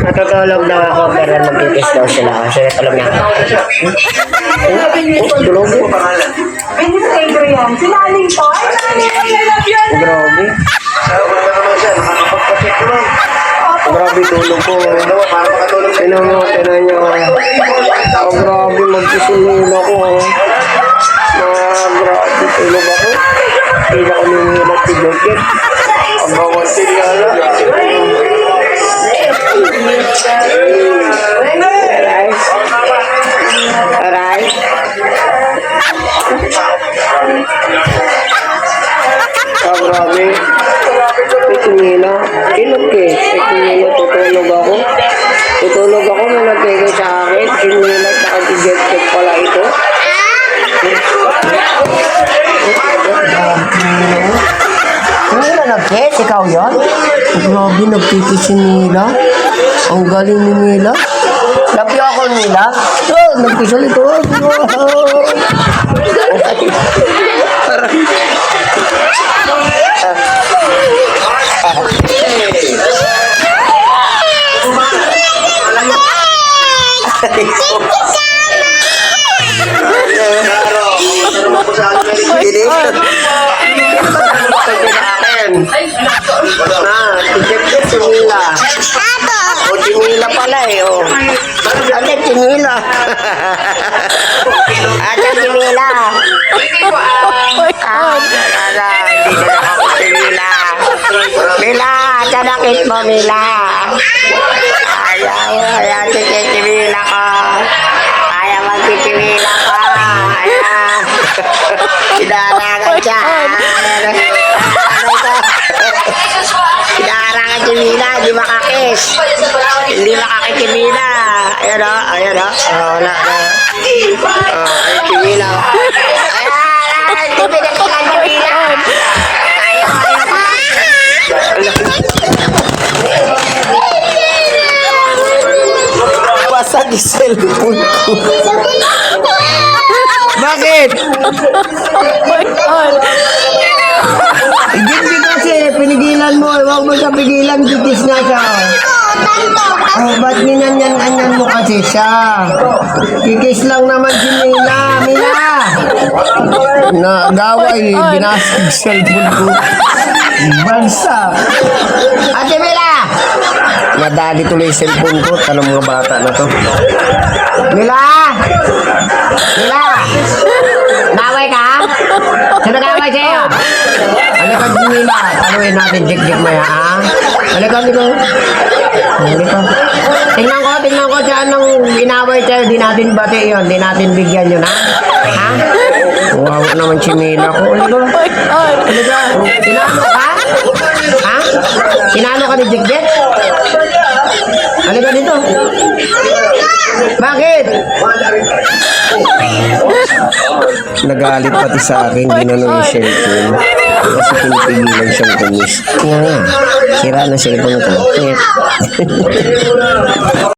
Natutulog daw ako pero magkikis daw sila. Kasi alam niya. Tulog mo. Pwede sa Adrian. Sinaling to. Grabe. Grabe tulog ko. Tinan mo, tinan nyo. Grabe magsisimula ko. Grabe tulog ako. Hindi ako ninihilat si Joget. Ang bawang sinyala. Aray. Grabe. Pitingila. Ilog eh. Pitingila. Tutulog ako. Tutulog ako na nagkikay sa akin. Pitingila sa akin. Jet-jet pala ito. Hindi na nag-kiss? Ikaw yun? Grabe, nagkikis si Nila. Ang galing ni Nila. Lagyan ako Nila. Oh, nagkis ulit ko. Tijep-tijep sinila. O, sinila pala eh, o. Ate, sinila. Ate, sinila. Hindi na ako sinila. Mila, kanakit mo, Mila. Ayaw, sinila ko. Ayaw magsisimila ko. Ayaw. Sinaragan siya. Sinaragan si Mina, di makakis. Hindi makakis si Mina. Ayan o, ayan o. Wala na. Ayan si Mina. Ayan, hindi pinagkakan si Mina. Ayaw, ayaw. Basag yung cellphone ko. Bakit? Hindi kasi, pinigilan mo. Huwag mo siya pigilan, kikis na siya. Oh, ba't minanyan-anyan mo kasi siya? Kikis lang naman si Mila. Mila! Nagaway, binasag cellphone ko. Bansa. Ate Mila! Nadali tuloy yung cellphone ko. Tanong mga bata na to. Mila! Mila! Naway ka? Sino naway sa'yo? Halika Mila. Taluin natin jik-jik maya, ha? Halika. Tingnan ko siya nang inaway sa'yo. Di natin bati yun. Di natin bigyan yun, ha? Ha? Wawa naman si Mila ko. Halika. Sinano ka? Ha? Sinano ka ni jik-jik? Halika dito. Bakit? Nagalit pati sa akin, ginanong yung cellphone. Kasi pinipigilan siyang kumis. Kaya nga, sira na cellphone ko.